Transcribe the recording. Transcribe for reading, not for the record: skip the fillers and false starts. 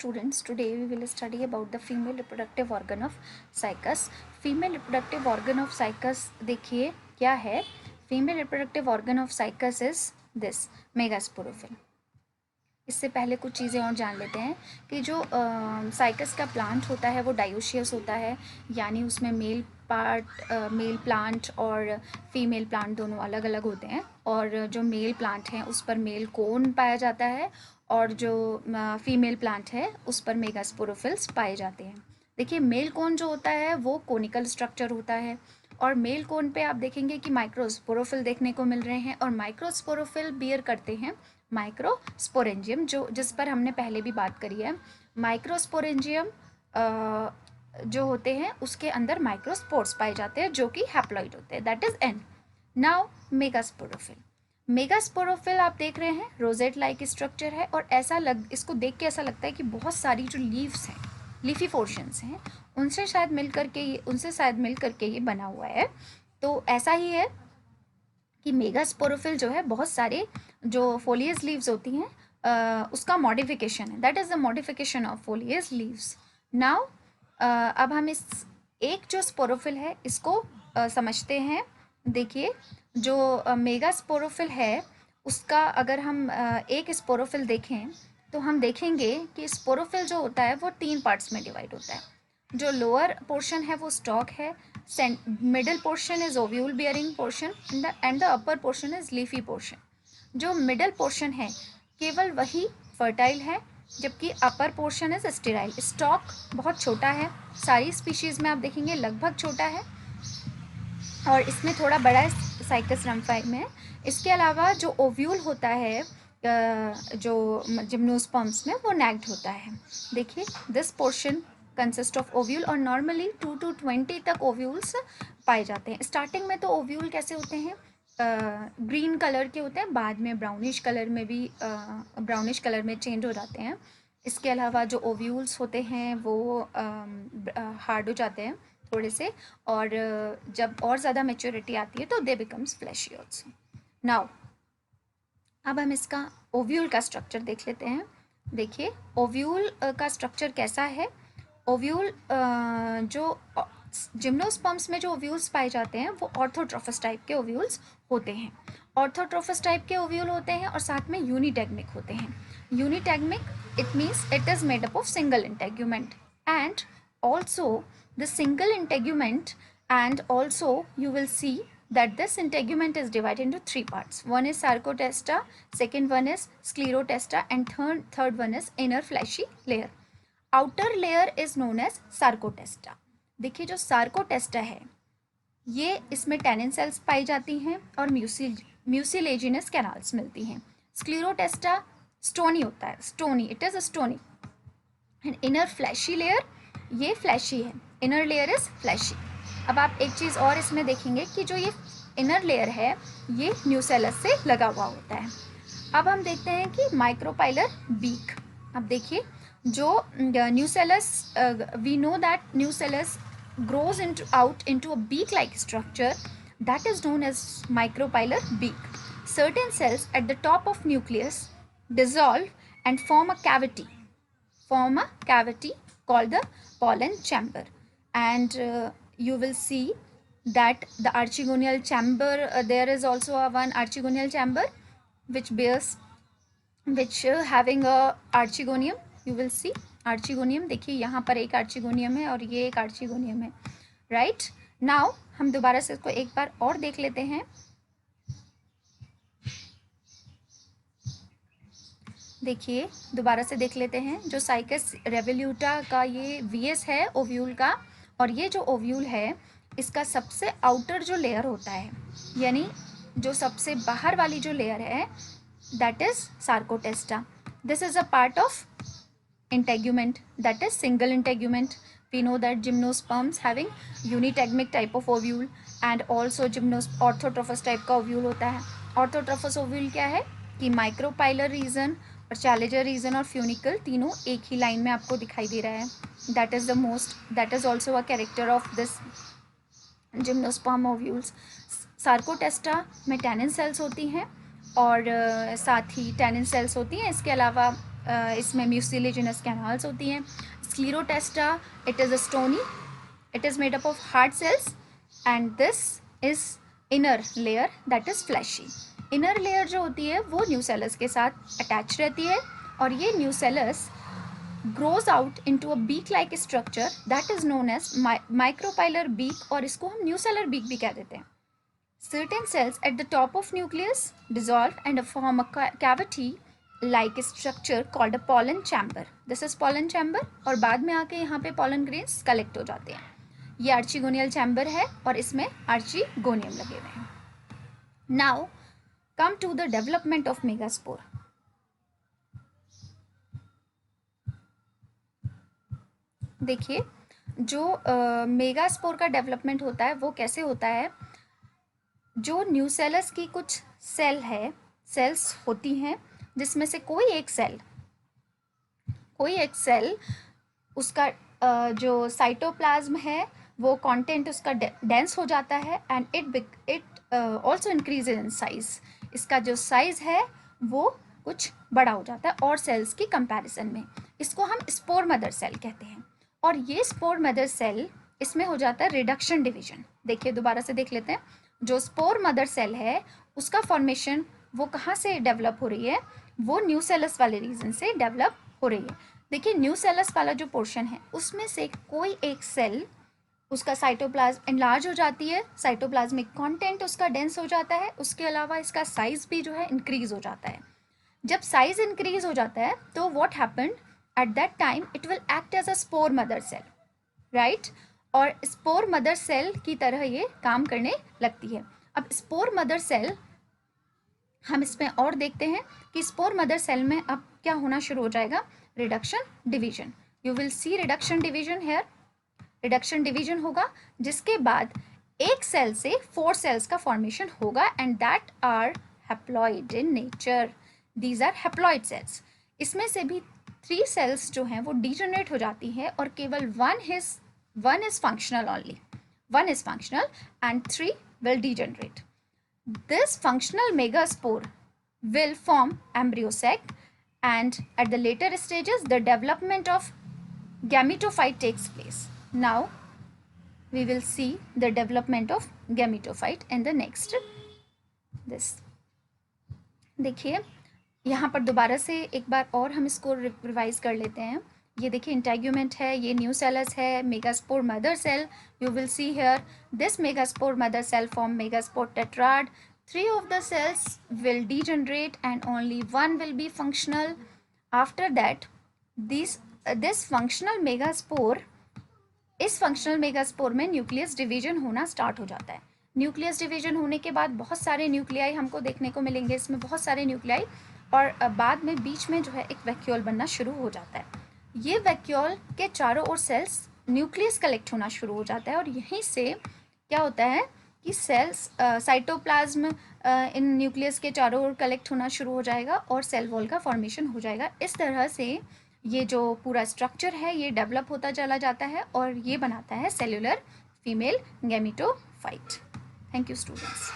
students, today we will study about the female reproductive organ of cycas. Female reproductive organ of cycas देखिए क्या है. Female reproductive organ of cycas is this megasporophyll. इससे पहले कुछ चीज़ें और जान लेते हैं कि जो साइकस का प्लांट होता है वो डायोशियस होता है, यानी उसमें मेल प्लांट और फीमेल प्लांट दोनों अलग अलग होते हैं. और जो मेल प्लांट है उस पर मेल कोन पाया जाता है और जो फीमेल प्लांट है उस पर मेगास्पोरोफिल्स पाए जाते हैं. देखिए मेल कोन जो होता है वो कोनिकल स्ट्रक्चर होता है और मेल कोन पे आप देखेंगे कि माइक्रोस्पोरोफिल देखने को मिल रहे हैं और माइक्रोस्पोरोफिल बियर करते हैं माइक्रोस्पोरेंजियम, जो जिस पर हमने पहले भी बात करी है. माइक्रोस्पोरेंजियम जो होते हैं उसके अंदर माइक्रोस्पोर्स पाए जाते हैं जो कि हैप्लॉइड होते हैं, that is an. Now megasporophyll आप देख रहे हैं रोजेट लाइक स्ट्रक्चर है और इसको देख के ऐसा लगता है कि बहुत सारी जो लीव्स हैं, लीफी पोर्शंस हैं, उनसे शायद मिल करके ये बना हुआ है. तो ऐसा ही है कि मेगास्पोरोफिल जो है बहुत सारे जो फोलियस लीव्स होती हैं उसका मॉडिफिकेशन है, that is the modification of foliaceous leaves. Now अब हम इस एक जो स्पोरोफिल है इसको समझते हैं. देखिए जो मेगास्पोरोफिल है उसका अगर हम एक स्पोरोफिल देखें तो हम देखेंगे कि स्पोरोफिल जो होता है वो 3 पार्ट्स में डिवाइड होता है. जो लोअर पोर्शन है वो स्टॉक है, middle portion is ovule bearing portion and the upper portion is leafy portion. जो मिडल पोर्शन है केवल वही फर्टाइल है जबकि upper portion is sterile. Stock बहुत छोटा है, सारी स्पीशीज़ में आप देखेंगे लगभग छोटा है और इसमें थोड़ा बड़ा है साइकस रम्फाई में. इसके अलावा जो ओव्यूल होता है जो जिम्नोस्पर्म्स में वो नैग्ड होता है. देखिए this portion consist of ovule और नॉर्मली 2 to 20 तक ओव्यूल्स पाए जाते हैं. स्टार्टिंग में तो ओव्यूल कैसे होते हैं, ग्रीन कलर के होते हैं, बाद में ब्राउनिश कलर में चेंज हो जाते हैं. इसके अलावा जो ओव्यूल्स होते हैं वो हार्ड हो जाते हैं थोड़े से और जब और ज़्यादा मैच्योरिटी आती है तो they becomes flashy also. Now अब हम इसका ओव्यूल का स्ट्रक्चर देख लेते हैं. देखिए ओव्यूल का स्ट्रक्चर कैसा है. ओव्यूल जो जिम्नोस्पर्म्स में जो ओव्यूल्स पाए जाते हैं वो ऑर्थोट्रोफस टाइप के ओव्यूल्स होते हैं. ऑर्थोट्रोफस टाइप के ओव्यूल होते हैं और साथ में यूनिटैग्मिक होते हैं. Unitegmic it means it is made up of single integument and also the single integument and also you will see that this integument is divided into 3 parts. One is sarcotesta, second one is sclerotesta and third one is inner fleshy layer. Outer layer is known as sarcotesta. देखिए जो सार्कोटेस्टा है ये इसमें tannin sales पाई जाती हैं और mucilaginous canals मिलती हैं. स्क्लेरोटेस्टा स्टोनी होता है, stony, it is stony. And inner flashy layer ये फ्लैशी है, इनर लेयर इज फ्लैशी. अब आप एक चीज़ और इसमें देखेंगे कि जो ये इनर लेयर है ये न्यूसेलस से लगा हुआ होता है. अब हम देखते हैं कि माइक्रोपाइलर बीक. अब देखिए जो nucellus, we know that nucellus grows out into a beak-like structure that is known as micropylar beak. Certain cells at the top of nucleus dissolve and form a cavity called the pollen chamber. And you will see that the archegonial chamber, there is also one archegonial chamber which having a archegonium. You will see archegonium. देखिए यहाँ पर एक archegonium है और ये एक archegonium है, right. Now हम दोबारा से इसको एक बार और देख लेते हैं. देखिए दोबारा से देख लेते हैं. जो साइकस रेवोल्यूटा का ये वीएस है ओव्यूल का, और ये जो ओव्यूल है इसका सबसे आउटर जो लेयर होता है यानी जो सबसे बाहर वाली जो लेयर है that is sarcotesta. This is a part of integument, that is single integument. We know that gymnosperms having unitagmic type of ovule and also orthotrophous type का ovule होता है. orthotrophous ovule क्या है कि माइक्रोपाइलर रीजन और challenger reason और funicle तीनों एक ही लाइन में आपको दिखाई दे रहा है. that is also a character of this gymnosperm ovules. सार्कोटेस्टा में टैनिन सेल्स होती हैं और साथ ही टैनिन सेल्स होती हैं. इसके अलावा इसमें म्यूसिलेजिनस कैनाल्स होती हैं। Sclerotesta, it is a stony, it is made up of hard cells and this is inner layer that is fleshy. Inner layer जो होती है वो न्यूसेलस के साथ अटैच रहती है और ये nucellus grows out into a beak like structure that is known as micropylar beak, और इसको हम nucellar beak भी कह देते हैं। Certain cells at the top of nucleus dissolve and form a cavity like structure called a pollen chamber. This is pollen chamber, और बाद में आके यहाँ पे pollen grains collect हो जाते हैं। ये आर्चिगोनियल चैम्बर है और इसमें आर्चिगोनियम लगे हुए हैं। Now come to the development of megaspore. देखिए जो मेगास्पोर का डेवलपमेंट होता है वो कैसे होता है, जो न्यूसेलस की कुछ सेल्स होती हैं जिसमें से कोई एक सेल उसका जो साइटोप्लाज्म है वो कंटेंट उसका डेंस हो जाता है and it also increase in size. इसका जो साइज है वो कुछ बड़ा हो जाता है और सेल्स की कंपैरिजन में। इसको हम स्पोर मदर सेल कहते हैं। और ये स्पोर मदर सेल, इसमें हो जाता है रिडक्शन डिवीजन। देखिए दोबारा से देख लेते हैं। जो स्पोर मदर सेल है उसका फॉर्मेशन वो कहाँ से डेवलप हो रही है, वो न्यूसेलस वाले रीजन से डेवलप हो रही है। देखिए न्यूसेलस वाला जो पोर्शन है उसमें से कोई एक सेल उसका साइटोप्लाज्म एनलार्ज हो जाती है, साइटोप्लाज्मिक कंटेंट उसका डेंस हो जाता है, उसके अलावा इसका साइज भी जो है इंक्रीज हो जाता है। जब साइज इंक्रीज हो जाता है तो what happened at that time, it will act as a spore mother cell, right. और स्पोर मदर सेल की तरह ये काम करने लगती है। अब स्पोर मदर सेल हम इसमें और देखते हैं कि स्पोर मदर सेल में अब क्या होना शुरू हो जाएगा, reduction division. You will see reduction division here. Reduction division होगा जिसके बाद एक सेल से 4 सेल्स का फॉर्मेशन होगा and that are haploid in nature. These are haploid cells. इसमें से भी 3 सेल्स जो हैं वो डीजनरेट हो जाती हैं और केवल one is functional only, 1 is functional and 3 will degenerate. This functional megaspore will form embryo sac and at the later stages the development of gametophyte takes place. Now we will see the development of gametophyte in the next this. देखिए यहाँ पर दोबारा से एक बार और हम इसको revise कर लेते हैं। ये देखिए इंटेग्यूमेंट है, ये न्यूसेलस है, megaspore mother cell. You will see here this megaspore mother cell form megaspore tetrad. 3 of the cells will degenerate and only 1 will be functional. After that this functional megaspore, इस functional megaspore में nucleus division होना start हो जाता है। Nucleus division होने के बाद बहुत सारे न्यूक्लियाई हमको देखने को मिलेंगे, इसमें बहुत सारे न्यूक्लियाई, और बाद में बीच में जो है एक वैक्यूल बनना शुरू हो जाता है। ये वैक्यूल के चारों ओर सेल्स न्यूक्लियस कलेक्ट होना शुरू हो जाता है और यहीं से क्या होता है कि सेल्स साइटोप्लाज्म इन न्यूक्लियस के चारों ओर कलेक्ट होना शुरू हो जाएगा और सेल वॉल का फॉर्मेशन हो जाएगा। इस तरह से ये जो पूरा स्ट्रक्चर है ये डेवलप होता चला जाता है और ये बनाता है cellular female gametophyte. Thank you students.